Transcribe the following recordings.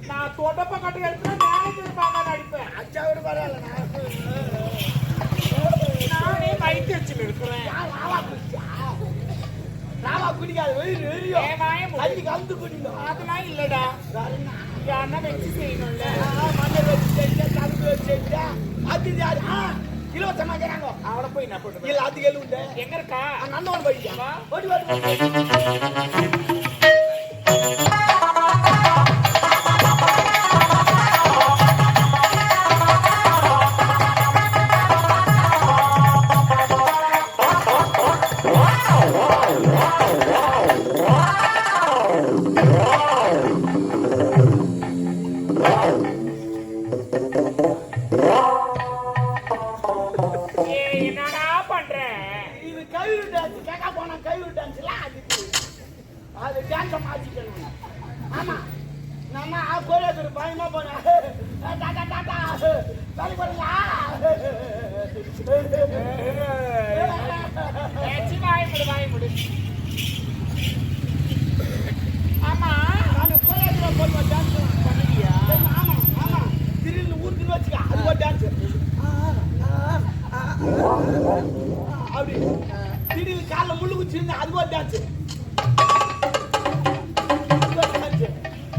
நான் தொடப்ப கட்டு எடுத்து மேனேஜர் பாக்க நடிப்பேன். அச்சா விட பரவாயில்ல. நானே மைட் வச்சு இருக்கிறேன். ராவா குடிக்காது கந்து குடிக்கும். அதெல்லாம் இல்லடா. யாருன்னா வச்சு செய்யணும்ல. மண்ணை வச்சு செஞ்சா கந்து வச்சு செஞ்சா அது யாரு இலவசமா கேட்காங்க. அவளை போய் என்ன பண்ணுறது? இல்ல அது எழுவுண்டு எங்க இருக்கா? நந்தவன் போயிட்டா ஓடி ஓடி. அது டான்ஸ் மாத்திக்கணும். ஆமா நம்ம கோயிலுக்கு பயமா போனா டாடா டாடா வேலை பண்ணா வாய் முடி. ஆமா நான் கோயிலுக்கு போய் டான்ஸ் பண்ணியா? ஆமா ஆமா திடீர்னு ஊருக்கு வச்சுக்க அது ஒரு டான்ஸ். அப்படி திடீர்னு காலைல முள்ளு குச்சி இருந்தா அது ஒரு டான்ஸ்.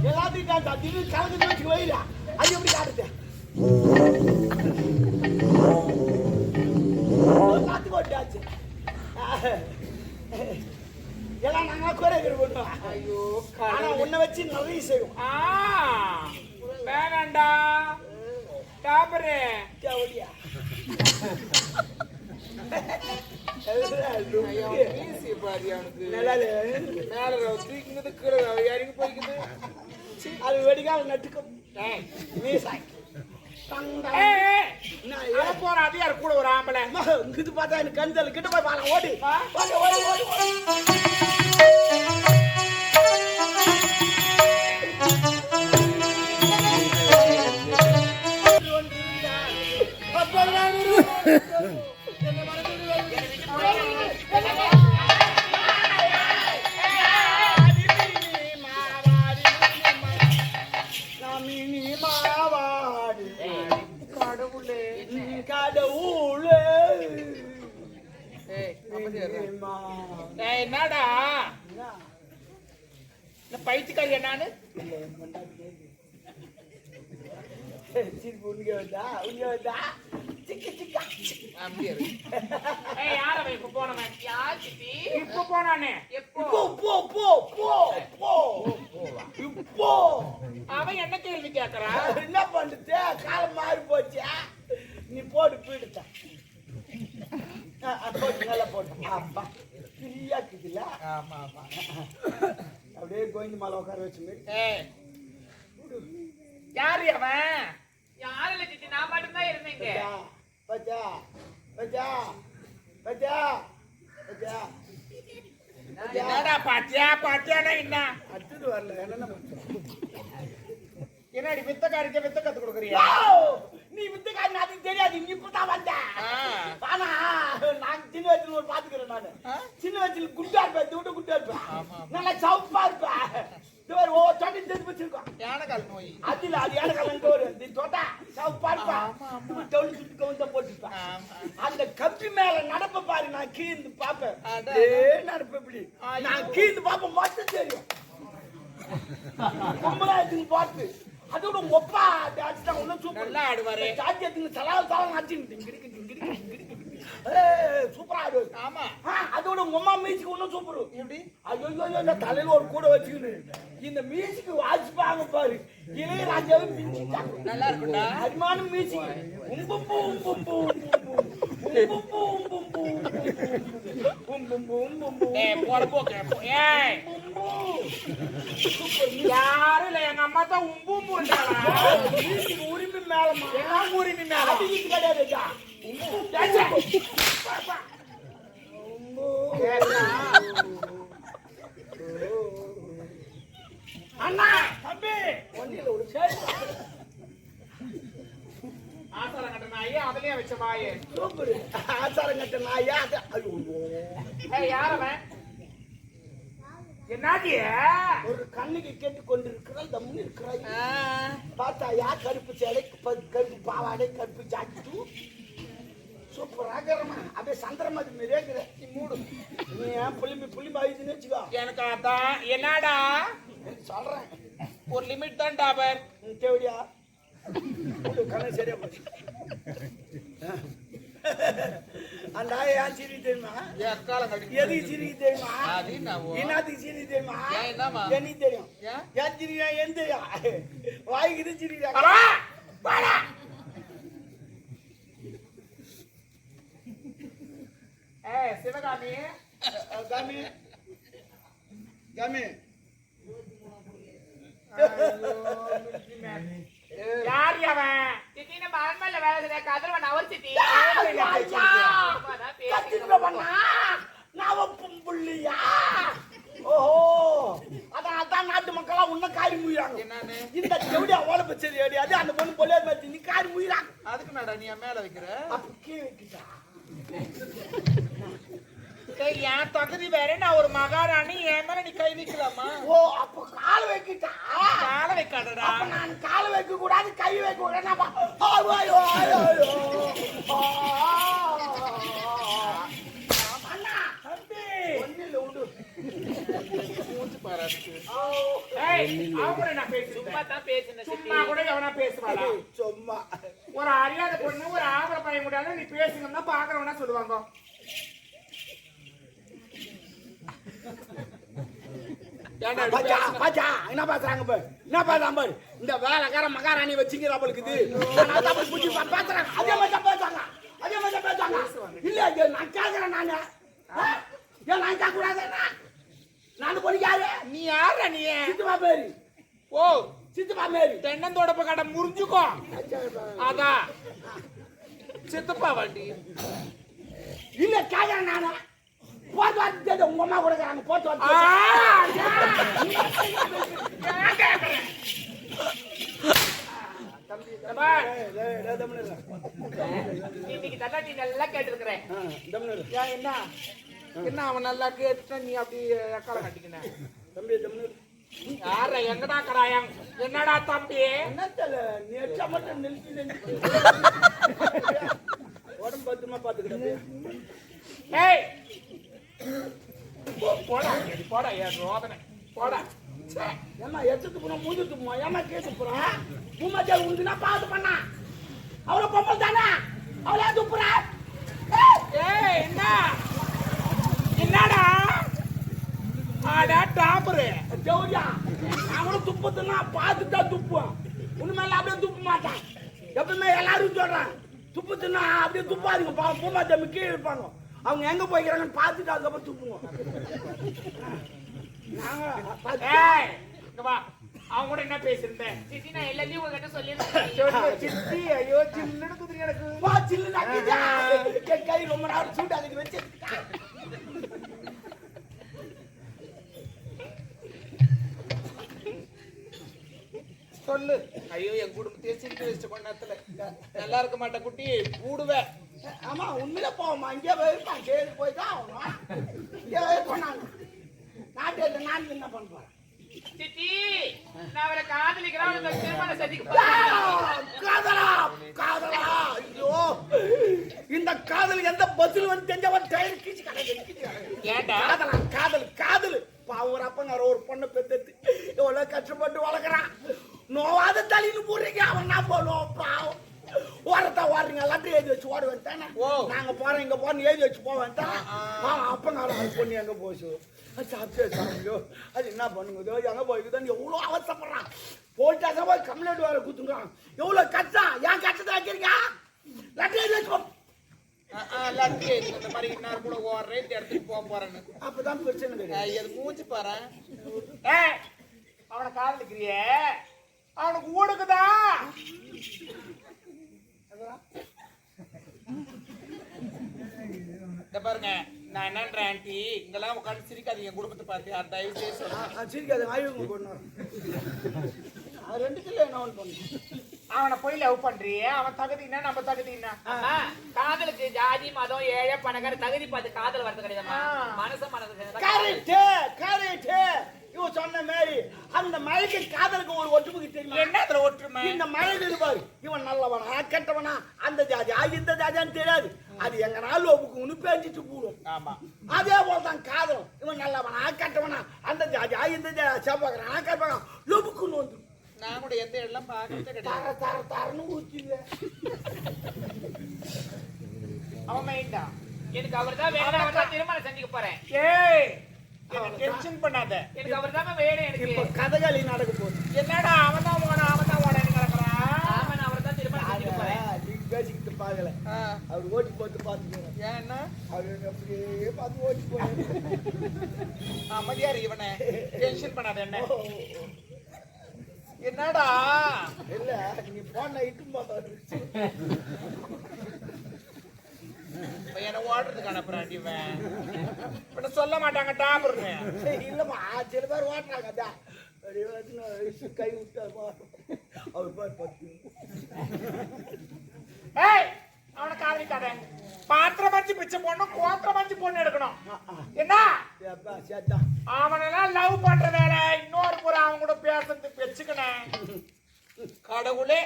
எல்லாத்தையும் டான்ஸ் திடீர்னு கலந்து வச்சுக்க வைடா அது எப்படி காட்டுது? எல்லாத்துக்கும் ஒரு டான்ஸ். எல்லாம் நாங்களா கோரியோகிராஃபி பண்ணுவோம். ஐயோ ஆனா உன்னை வச்சு நிறைய செய்வோம். வேணாண்டா டாபரே ஒடியா அது வெடிக்கால நட்டுக்கும் போற அது யாரு கூட ஒரு ஆம்பளை இது பார்த்தா எனக்கு கந்தல் கிட்ட போய் பாருங்க ஓடி என்னடா பைத்தியக்காரி என்னான்னு அவன் என்ன கேள்வி கேட்கறான்? என்ன பண்றது காலம் மாறி போச்சு. நீ போட்டு போயிடுத்த போட்டு நல்லா போட்டு அப்பா ஃப்ரீயா இருக்குதுல்ல. ஆமா ஆமா அப்படியே கோவிந்த மாலை உட்கார வச்சு யாரு அவன்? யாரு இல்ல சித்தி, நான் மட்டும்தான் இருந்தேங்க. பச்சா பச்சா பச்சா பச்சா என்னடா பாத்தியா பாத்தியானா என்ன அடுத்தது வரல. என்னென்ன என்னடி வித்தக்காரிக்க வித்த கத்து கொடுக்குறியா? நீ வித்தக்காரி அதுக்கு தெரியாது. நீ இப்பதான் வந்த. ஆனா நான் சின்ன வயசுல ஒரு பாத்துக்கிறேன். நானு சின்ன வயசுல குட்டா இருப்பேன். தூட்ட குட்டா இருப்பேன். நல்லா சவுப்பா இருப்பேன். ஓ தொட்டி தெரிஞ்சு வச்சிருக்கோம். யானைக்கால் நோய் அது இல்ல அது யானைக்கால் வரும். நீ தொட்டா சவுப்பா இருப்பேன். டவுன் சுட்டு கவுந்த போட்டுருப்பேன். அந்த கப்பி மேல நடப்ப பாரு. நான் கீழ்ந்து பாப்பேன். நடப்ப இப்படி நான் கீழ்ந்து பாப்பேன். மட்டும் தெரியும் கும்பலாயத்துக்கு பார்த்து அதோட ஒப்பா டான்ஸ் தான் ஒன்னும் சூப்பர் நல்லா ஆடுவாரு. சாத்தியத்துக்கு சலால் சலால் ஆச்சு சூப்பரா ஆடுவாரு. ஆமா அதோட உங்க அம்மா மியூசிக் ஒன்னும் சூப்பர். எப்படி? ஐயோ இந்த தலையில ஒரு கூட வச்சுக்கிட்டு இந்த மியூசிக் வாசிப்பாங்க பாரு. இளையராஜாவே மிஞ்சிட்டாங்க. நல்லா இருக்கும்டா. அருமான மியூசிக். உம்பும்பு உம்பும்பு உம்பும்பு உம்பும்பு உம்பும்பு உம்பும்பு யாரும் இல்ல எங்க அம்மா தான் உம்பும் உரிமை மேலமா எல்லாம் உரிமை மேல கிடையாது. அண்ணா தம்பி ஒன்னில ஒரு சேர் ஆசாரம் கட்ட நாயே அதுலயே வச்ச வாயே சூப்பர். ஆசாரம் கட்ட நாயா? யார் அவன்? என்ன ஒரு கண்ணுக்கு கேட்டு கொண்டிருக்கிறாய் தம்முன்னு இருக்கிறாய். பார்த்தா யார் கருப்பு சேலை கருப்பு பாவாடை கருப்பு ஜாக்கெட்டு சூப்பராகிறமா அப்படியே சந்திரமதி மாரியே இருக்கிற. நீ மூடு, நீ ஏன் புள்ளி பாயுதுன்னு வச்சுக்கோ. எனக்கு அதான் என்னடா சொல்றேன், ஒரு லிமிட் தான் டாபர். தேவடியா கண்ணு சரியா போச்சு. அந்த ஏன் சிரிக்கு தெரியுமா? எதுக்கு சிரிக்கு தெரியுமா? என்னத்துக்கு சிரிக்கு தெரியுமா? எனக்கு தெரியும். ஏன் சிரிக்கா? ஏன் தெரியும்? வாய்க்கு சிரிக்கா? சிவகாமி காமி காமி யார் அவன்? சித்தி நம்ம அரண்மனையில வேலை செய்ய கதிரவன் அவர் சித்தி. புள்ளியா? ஓஹோ, அதான் நாட்டு மக்களா உன்ன காரி முயிறாங்க. இந்த செவடி அவ்வளவு பச்சது கிடையாது. அந்த பொண்ணு பொல்ல மாதிரி நீ காரி முயிறாங்க. அதுக்கு மேடம் நீ மேல வைக்கிற அப்ப கீழே வைக்கிட்டா என் தகுதி வேற. நான் ஒரு மகாராணி, என் மேல நீ கை வைக்கலாமா? ஓ, அப்ப கால் வைக்கிட்டா? கால வைக்காதடா. நான் கால் வைக்க கூடாது, கை வைக்க கூடாது. சும்மா ஒரு அறியாத பொண்ணு ஒரு ஆபர பையன் கூட நீ பேசுங்கன்னா பாக்குறவனா சொல்லுவாங்க. என்ன பேசுறாங்க? என்ன பேசுறாங்க? இந்த வேலைக்கார மகாராணி வச்சுக்கிற அவளுக்கு பேசுறாங்க. அதே மாதிரி பேசுவாங்க, அதே மாதிரி பேசுவாங்க. இல்ல நான் கேட்கிறேன். நானு ஏன் நான் கேட்க கூடாது? நான் பொண்ணு யாரு? நீ யார? நீ சித்துமா பேரு. ஓ, சித்துமா பேரு. தென்னந்தோடப்ப கடை முறிஞ்சுக்கோ. அதான் சித்தப்பா வண்டி. இல்ல கேட்கிறேன் நானு. போட்டு வார்த்தை உங்க அம்மா கொடுக்குறாங்க. போட்டு வார்த்தை இன்னைக்கு தள்ளாட்டி நல்லா கேட்டுருக்கிறேன். என்ன என்ன அவன் நல்லா கேட்டுட்டா நீ அப்படி எக்கால கட்டிக்கின தம்பி? தமிழ் யார எங்கடா கடாயம்? என்னடா தம்பி? என்ன தெரியல, நீ எச்சா மட்டும் நிறுத்தி உடம்பு பத்திரமா பாத்துக்கிட்ட. ஏய் போடா போடா, ஏன் ரோதனை போடா. ஏமா எச்சத்து போனா மூஞ்சி துப்புமா? ஏமா கேட்டு போறா? பூமாச்சால் உண்டுனா பாத்து பண்ணா. அவளை பொம்பளை தானே, அவளே துப்புறா. ஏய் என்ன என்னடா? ஆடா டாப்பரு ஜவுரியா, அவனும் துப்புதுன்னா பார்த்துட்டா துப்புவான். உண்மையில அப்படியே துப்ப மாட்டான். எப்பவுமே எல்லாரும் சொல்றான் துப்புதுன்னா அப்படியே துப்பாதீங்க. பூமாச்சாமி கீழே இருப்பாங்க. அவங்க எங்க போய்க்கிறாங்கன்னு பார்த்துட்டு அதுக்கப்புறம் துப்புவோம். அவங்க கூட என்ன பேசிருந்தேன்? சித்தி நான் எல்லாத்தையும் உங்ககிட்ட சொல்லிருந்தேன். சித்தி ஐயோ சில்லுன்னு குதிரை எனக்கு கை ரொம்ப நேரம் சூட்டு அதுக்கு வச்சு சொல்லு. ஐயோ என் குடும்பத்தையே சிரிக்க வச்சு கொஞ்ச நேரத்துல நல்லா இருக்க மாட்டேன் குட்டி கூடுவேன். ஆமா உண்மையில போவோமா? இங்கே போயிருப்பான். சரி போய்தான் ஆகணும். இங்கே போனாங்க நாட்டு நான் என்ன பண்ண போறேன்? சித்தி நான் அவரை காதலிக்கிறேன். திருமண சதிக்கு காதலா காதலா? ஐயோ, இந்த காதல் எந்த பதில் வந்து தெரிஞ்சவன் டயர் கீச்சு ஏண்டா? காதலா காதல் காதல். பாவம் ஒரு அப்பங்க ஒரு பொண்ணை பெத்து எவ்வளவு கஷ்டப்பட்டு வளர்க்குறான். நோவாத தள்ளின்னு போடுறீங்க. அவன் என்ன பண்ணுவோம்? பாவம் ஓரத்தா ஓடுறீங்க. எல்லாத்தையும் எழுதி வச்சு ஓட வேண்டானே. நாங்க போறோம் இங்க போறோம் எழுதி வச்சு போக வேண்டாம். அப்பங்க அது பொண்ணு எங்க போச்சு சாப்பிட்டே சாப்பியோ அது என்ன பண்ணுங்க எங்க போய்க்குதான் எவ்வளோ அவசரப்படுறான். போயிட்டாங்க போய் கம்ப்ளைண்ட் வேற குத்துங்கிறான். எவ்வளவு கஷ்டம். ஏன் கஷ்டத்தை வைக்கிறீங்க? லட்டி எழுதி வச்சு இந்த மாதிரி கூட ஓடுறேன் இந்த இடத்துக்கு போக போறேன்னு அப்பதான் பிரச்சனை கிடையாது. மூச்சு பாரு. அவனை காதலிக்கிறிய அவனுக்கு ஊடுக்குதான். பாருங்க நான் என்னன்றேன் ஆண்டி, இங்கெல்லாம் உட்காந்து சிரிக்காதீங்க. குடும்பத்தை பார்த்து அந்த தயவு செய்து சிரிக்காது. ஆய்வு போடணும். அது 2 கிலோ என்ன ஒன்று பண்ணு. அவனை போய் லவ் பண்றியே, அவன் தகுதினா நம்ம தகுதினா? காதலுக்கு ஜாதி மதம் ஏழை பணக்கார தகுதி பார்த்து காதல் வரது கிடையாதுமா. மனசு கரெக்ட் கரெக்ட். இவன் சொன்ன மாதிரி அந்த மழைக்கு காதலுக்கு ஒரு ஒற்றுமை தெரியுமா? என்ன அதுல ஒற்றுமை? இந்த மழை இருப்பாரு, இவன் நல்லவனா கெட்டவனா, அந்த ஜாதியா இந்த ஜாதியான்னு தெரியாது. அது எங்க நாள் ஒப்புக்கு பேஞ்சிட்டு போடும். ஆமா, அதே போலதான் காதலும். இவன் நல்லவனா கெட்டவனா, அந்த ஜாதியா இந்த செவ்வாய்க்கிறானா கெட்டவனா லொபுக்குன்னு வந்து நான் கூட எந்த இடம் பாக்கிறதே தர கிடையாது. தர தரன்னு ஊத்திங்க. அவன் மைண்டா எனக்கு அவர் தான் வேணும், அவர் தான் திருமணம் செஞ்சுக்க போறேன். ஏய், என்ன டென்ஷன் பண்ணாத. எனக்கு அவர் தான் வேணும். எனக்கு இப்ப கதகளி நடக்க போகுது. என்னடா அவன் தான் ஓட கிடக்குறான். ஆமா, நான் அவர் தான் திருமணம் செஞ்சுக்க போறேன். நீங்க பேசிக்கிட்டு பாக்கல, அவர் ஓட்டி போட்டு பாத்துக்கிறேன். ஏன் என்ன அவர் அப்படியே பார்த்து ஓட்டி போய் அமைதியாரு, இவனை டென்ஷன் பண்ணாத. என்ன என்னடா இல்ல நீ போன இட்டு போட்டாரு என்ன ஓடுறதுக்கு அனுப்புறான் இவன். இப்ப சொல்ல மாட்டாங்க டாபர்னு. இல்லம்மா, சில பேர் ஓட்டுறாங்க. அதான் கை விட்டாரு அவர் பாரு பத்து. ஏய், அவனை காதலிக்காத. பாத்திரம் மஞ்சு பிச்சை போடணும், கோத்திரம் மஞ்சு பொண்ணு எடுக்கணும். என்ன சேத்தா அவனெல்லாம் லவ் பண்ற வேலை இன்னொரு முறை அவன் கூட பேசுறதுக்கு வச்சுக்கணும். கடவுளே,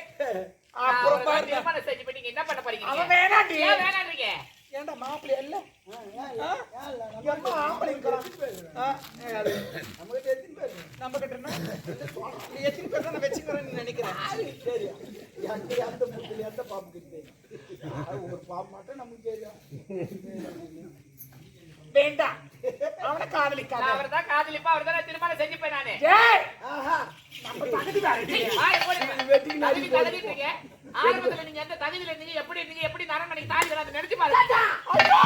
அப்புறம் பாருங்க. திருமணம் செஞ்சு போய் நீங்க என்ன பண்ண போறீங்க? அவன் வேணாண்டி. ஏன் வேணான்றீங்க? ஏன்டா மாப்பிள்ளை இல்ல? நம்ம கிட்ட நீ எத்தனை பேர் தான் வச்சுக்கிறேன்னு நினைக்கிறேன். சரி, எந்த முட்டில் எந்த பாம்பு கிட்ட ஒரு பாம்பு மட்டும் நமக்கு தெரியும். வேண்டாம், அவனை காதலிக்காத. அவர் தான் காதலிப்பா, அவர் தான் திருமணம் செஞ்சுப்பேன் நானு. ஏய், ஆஹா, நம்ம தகுதி வேற. வெட்டிக்கு நாடி தகுதிட்டீங்க. ஆரம்பத்துல நீங்க எந்த தகுதியில இருந்தீங்க, எப்படி இருந்தீங்க, எப்படி நரமணிக்கு தாலி வராது நினைச்சு பாருங்க. ஐயோ,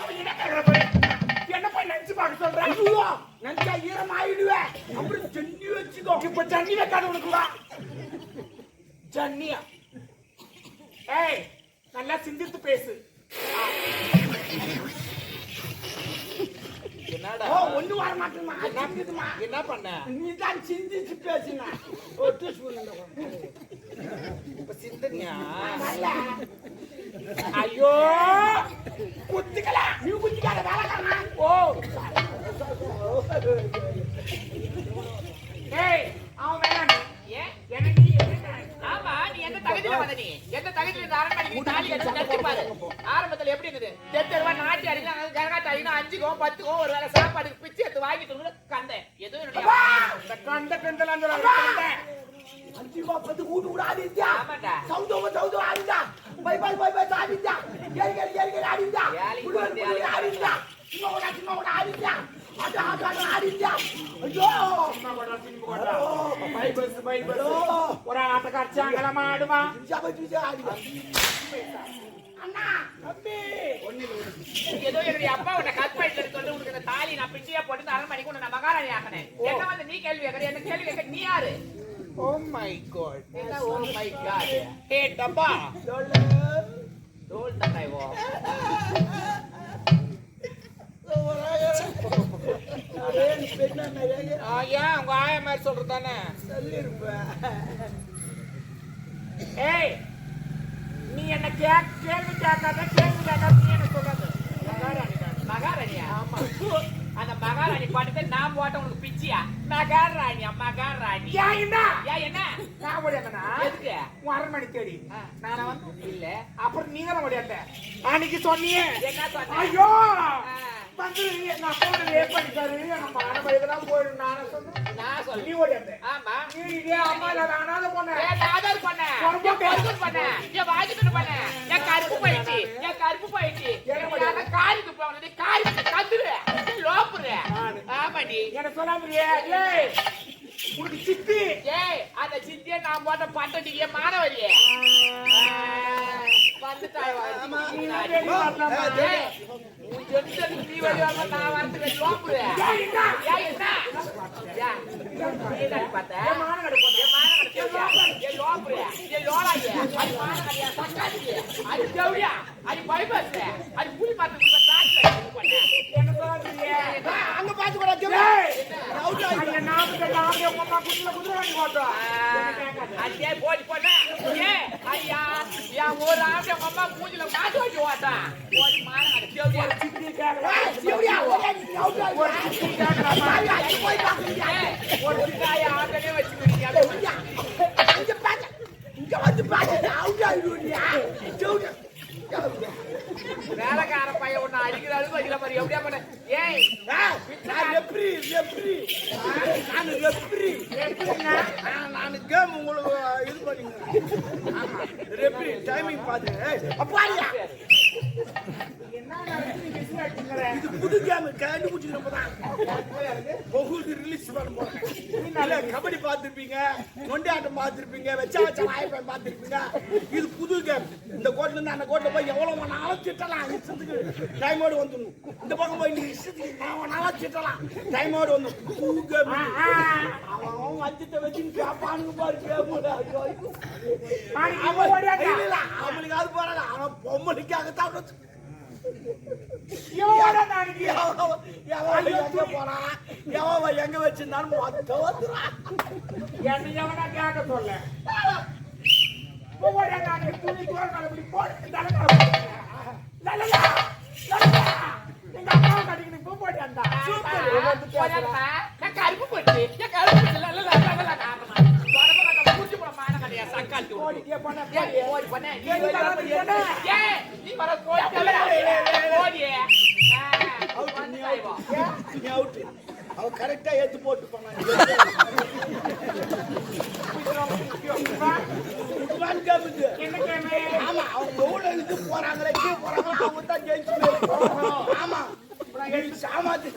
அவன் என்ன கேக்குற பாரு. என்ன போய் நினைச்சு பார்க்க சொல்ற? ஐயோ, நினைச்சா ஈரம் ஆயிடுவேன். அப்புறம் சென்னி வச்சுக்கோ. இப்ப ஜன்னி வைக்காத உனக்குவா. ஜன்னியா? ஏய், நல்லா சிந்தித்து பேசு. என்னடா ஒண்ணு வர மாட்டேமா. என்ன பண்ண? நீ தான் சிந்திச்சு பேசினா ஒட்டு சூழ்நிலை. இப்ப சிந்தனியா? ஐயோ, குத்திக்கலாம். நீ குத்திக்காத வேலைக்காரனா. ஓ, ஏய், அவன் வேணாம். ஏன்? எனக்கு நீ என்ன? ஆமா, நீ எந்த தகுதியில வந்த நீ? எந்த தகுதியில இருந்த அரண்மனைக்கு தாலி கட்டி நினைச்சு பாரு. ஆரம்பத்துல எப்படி இருந்தது? தெருவா நாட்டி அடிக்கலாம், ஜனகாட்ட அடிக்கலாம், 5கோ 10கோ ஒரு வேளை சாப்பாடுக்கு பிச்சு எடுத்து வாங்கிட்டு கூட கண்டேன். ஏதோ என்னுடைய கண்ட கண்டலாம் சொல்ல. 5 10 கூட்டு கூட ஆடிச்சா. ஆமாடா. சவுதோ ஆடிச்சா. பை ஆடிச்சா. ஏறி ஆடிச்சா. குடு ஆடிச்சா. சின்ன கூட ஆடிச்சா. ஆட ஆடிச்சா. ஐயோ, பை பஸ் ஒரு ஆட்டக்காரச்சாங்கள மாடுமா. ஜாபஜி ஆடிச்சா. அண்ணா, தம்பி. ஏதோ என்னுடைய அப்பா உன்னை கற்பழிட்டு சொல்லி உனக்கு இந்த தாலி நான் பிச்சியா போட்டு அரண்மனைக்கு உன்னை நான் மகாராணி ஆக்கினேன். என்ன வந்து நீ கேள்வி கேட்கற? என்ன கேள்வி கேட்க நீ யாரு? Oh my god. என்ன ஓ மை காட்? ஹே டப்பா. தோல் தந்தாய் ஓ. ஏன் உங்க ஆயா மாதிரி சொல்றதானே? ஏய், நீ என்ன கேள்வி கேட்காத நீ என்ன சொல்றது? மகாராணியா? ஆமா. அந்த மகாராணி பாட்டு நான் போட்ட உனக்கு பிச்சியா? மகாராணியா? மகாராணி என்ன? ஏன் என்ன? நான் ஓடியாங்கண்ணா. எதுக்கு? உன் அரண்மனை தேடி நான் வந்து இல்ல. அப்புறம் நீ தான் ஓடியாட்ட. அன்னைக்கு சொன்னியே. என்ன சொன்ன? ஐயோ, வந்து எங்க அப்பா ரேப் பண்ணிட்டாரு. நம்ம அரண்மனைக்கு போயிடும். நானே சொன்னேன். நான் சொல்ல. நீ ஓடியாட்ட. ஆமா. நீ இதே அம்மா இல்ல அனாதை பொண்ணு. ஆதார் பண்ண பண்ண என் வாங்கிட்டு பண்ண என் கருப்பு போயிடுச்சு. காரிக்கு போனது காரி கத்துரு லோப்புரு. ஆமாடி. என்ன சொல்லாமறியே? ஏய், உனக்கு சித்தி. ஏய், அந்த சித்திய நான் போட்ட பட்டடி என் மாணவரியே வந்துட்டாய். நீ வழியாக நான் வரதுக்கு லோப்புரு. என்ன பார்த்த அது பைபாஸ் அது புலி பார்த்து என்ன சொல்லாமறியே? அங்க பாத்து கூட நாம குதிரை வாங்கி போட்டோம். அடியே போடி போடா ஏ ஐயா யா ஒரு ஆம்பளை அம்மா மூஞ்சில மாட்டு வச்சு ஓட்டா போடி மாற அட தேவடியா சித்தி கேக்குறா தேவடியா நீ அவுட் ஆயிரு ஒரு சித்தி கேக்குறாமா அடி போய் பாக்குறியா ஒரு சித்தாய ஆட்டனே வச்சுக்கிறீங்க இங்க பாத்து இங்க வந்து பாத்து அவுட் ஆயிடுவியா தேவடியா வேலைக்கார பையன் ஒண்ணு அடிக்கிறாரு வைக்கல மாதிரி எப்படியா பண்ண ஏய் நான் ரெப்ரி நான் கேம் உங்களுக்கு இது பண்ணீங்க ரெப்ரி டைமிங் பாத்து அப்பாடியா என்ன நடக்குது பிசினஸ் அடிங்கற இது புது கேம் கண்டுபிடிச்சிக்கிறப்பதான் உங்களுக்கு ரிலீஸ் பண்ண போறேன் கபடி பார்த்திருப்பீங்க நொண்டி ஆட்டம் பார்த்திருப்பீங்க வச்சா வாய்ப்பேன் பார்த்திருப்பீங்க இது புது கேம் இந்த கோட்ல இருந்து அந்த கோட்ல போய் எவ்வளவு நாளும் திட்டலாம் இஷ்டத்துக்கு டைமோடு வந்துடணும் இந்த பக்கம் போய் நீ இஷ்டத்துக்கு நாளும் திட்டலாம் டைமோடு வந்து புது கேம் அவன் வஞ்சத்தை வச்சு பாப்பானுங்க பாரு அவனுக்கு அது போறாங்க அவன் பொம்மனுக்காகத்தான் எங்க வச்சிருந்தாலும் என்ன எவனா கேட்க சொல்ல துணி தோல் போட்டு எங்க அம்மா கட்டிக்கிட்டு பூ போட்டாண்டா கருப்பு போட்டு முடிச்சு போட மான கடையா சக்காத்தி ஓடிக்கே பண்ண ஓடி பண்ண நீ வர அவ கரெக்டா ஏத்து போட்டு போனாங்க ஆமா அவங்க எவ்வளவு இது போறாங்களே கீழே போறாங்களோ அவங்க தான் ஜெயிச்சு ஆமா சாமாத்து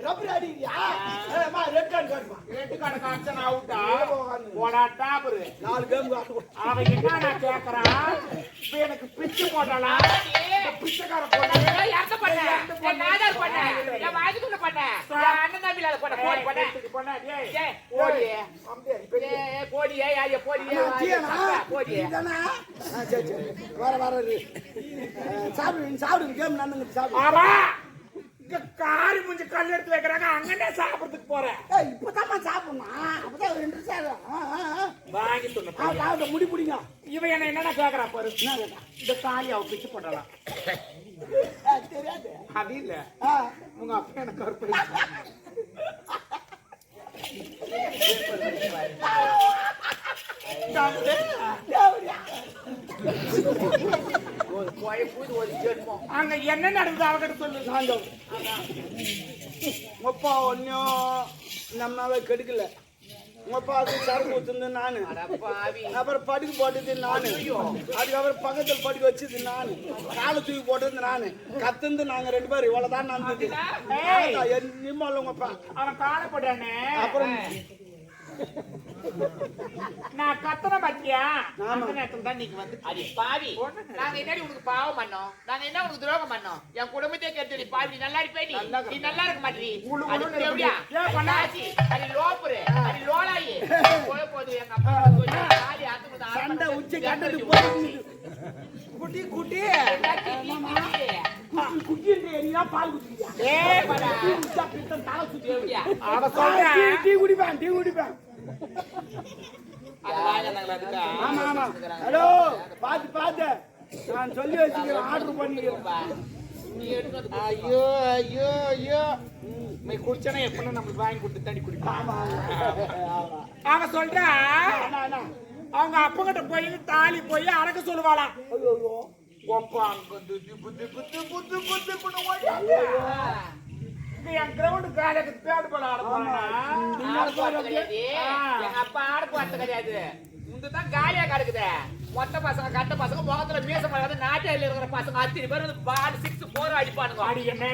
ரப்பர் அடிக்கிறியா ரெட் கார்டு காட்டுமா ரெட் கார்டு காட்சன் அவுட்டா போடா டாபரு 4 கேம் அவன் என்ன நான் கேக்குறான் இப்ப எனக்கு பிச்சு போட்டாளா பிச்சைக்கார போட்டா யார்ட்ட பண்ண நான் நாதர் பண்ண நான் வாஜிக்குள்ள பண்ண நான் அண்ணன் தம்பில பண்ண போடி பண்ண டேய் ஓடி போடி ஐயா போடி போடி இதனா சரி வர சாப்பிடு கேம் நடந்துங்க சாப்பிடு ஆமா இங்க காரி முஞ்சி கல் எடுத்து வைக்கிறாங்க அங்கனே சாப்பிடுறதுக்கு போறேன் இப்பதான் சாப்பிடணும் அப்பதான் 2 சார் வாங்கி சொன்ன முடி பிடிங்க இவன் என்ன கேக்குறா பாரு இந்த காலி அவ பிச்சு போடலாம் தெரியாது அது இல்ல உங்க அப்பா எனக்கு கருப்பு அங்க என்ன நடக்குது அவகிட்ட சொல்லு சாந்தம் அப்பா ஒன்னும் நம்மளால கெடுக்கல உங்கப்பாவுக்கு சரக்கு ஊத்துனது நானு அப்புறம் படுக்கு போட்டது நானு அதுக்கப்புறம் பக்கத்துல படுக்க வச்சது நானு காலை தூக்கி போட்டது நானு கத்துந்து நாங்க 2 பேரும் இவ்வளவுதான் நடந்தது நிம்மல உங்கப்பா அவன் காலை போட்டானே அப்புறம் நான் கத்தன பத்தியா அந்த நேரத்துல தான் நீங்க வந்து அடி பாவி நாங்க என்னடி உனக்கு பாவம் பண்ணோம் நாங்க என்ன உனக்கு துரோகம் பண்ணோம் என் குடும்பத்தையே கேட்டு பாவி நீ நல்லா இருப்பே நீ நல்லா இருக்க மாட்டீ அது எப்படியா பண்ணாச்சி அது லோப்புரு அது லோலாயி போது எங்க அப்பா காலி ஆத்துக்கு சண்டை உச்சி கட்டது போய் குட்டி குட்டி குட்டி நீங்க பால் குடிச்சியா படா பித்தம் தலை சுத்தி எப்படியா அவ சொல்றா டீ குடிப்பேன் ஆமா ஹலோ பாத்து நான் சொல்லி வச்சுக்கிறேன் ஆர்டர் பண்ணிக்கிறேன் ஐயோ நீ குடிச்சனா எப்பனா நமக்கு வாங்கி கொடுத்து தண்ணி குடிப்பான் அவன் சொல்றா அவங்க அப்பா கிட்ட போய் தாலி போய் அடக்க சொல்லுவாளாம் ஒப்பா அங்க என் கிரவுண்ட் காலைக்கு தேடு போல எங்க அப்பா ஆடு போறது கிடையாது முந்தான் காலியா கிடக்குது மொத்த பசங்க கட்ட பசங்க முகத்துல மீச பண்ணாத நாட்டில இருக்கிற பசங்க 10 பேர் வந்து பால் 6 4 அடிப்பானுங்க அடி என்ன